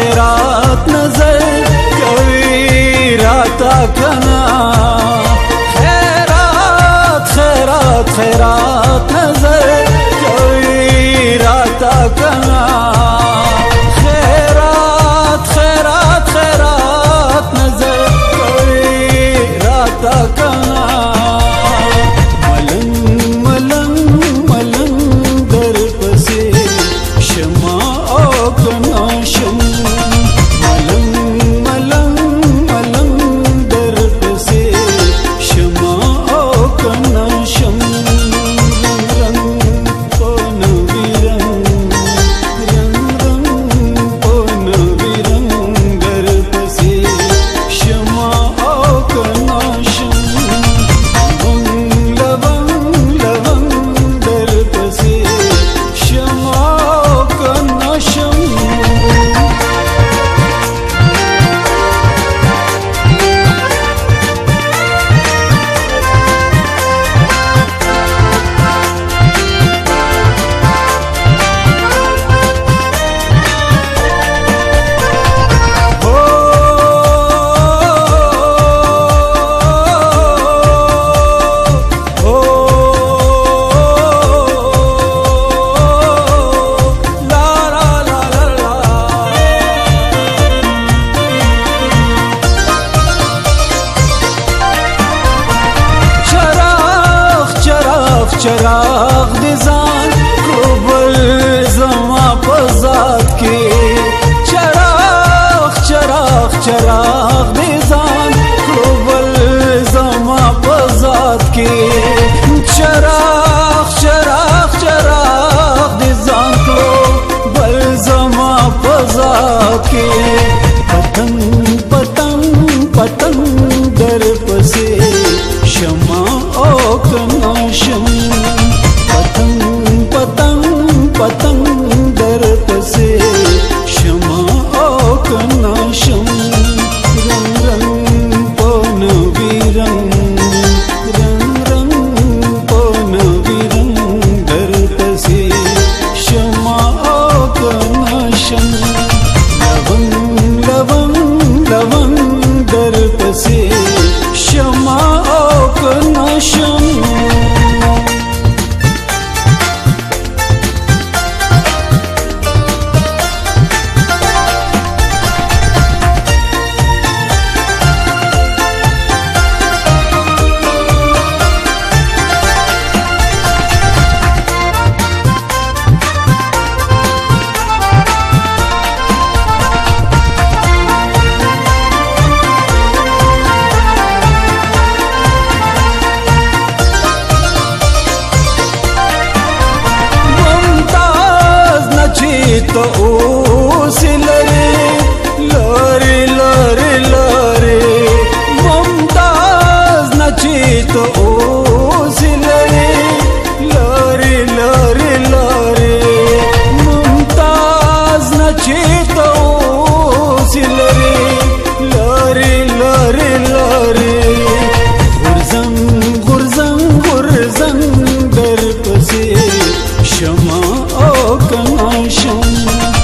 खैरात नजर कोई राता कना खैरात खैरात खैरात नजर कोई राता कना खैरात खैरात खैरात नजर कोई राता कना मलंग मलंग मलंग दर पसे शमा ओ कना शम मलंग मलंग मलंग दर पसे शमा ओ कना शम रंग रंग पन विरंग रंग रंग पन विरंग दर पसे शमा ओ कना शम लवंग लवंग दर पसे शमा ओ कना शम चराग दिजान कोबल जमा पजात के चराग चराग चराग दिजान कोबल जमा पजात के चराग चराग चराग दिजान कोबल जमा पजात के पतंग पतंग पतंग दर पसे शमा ओ कना शम पतंग पतंग पतंग दर पसे शमा ओ कना शम रंग रंग पन विरंग रंग रंग पन विरंग दर पसे शमा ओ कना शम लवंग लवंग लवंग दर पसे शमा ओ कना शम तो उसी लरे लरे लरे लरे मुमताज नची तो उसी लरे लरे लरे लरे मुमताज नची तो उसी लरे लरे लरे लरे गुरजंग गुरजंग गुरजंग दर पसे शमा ओ कना शम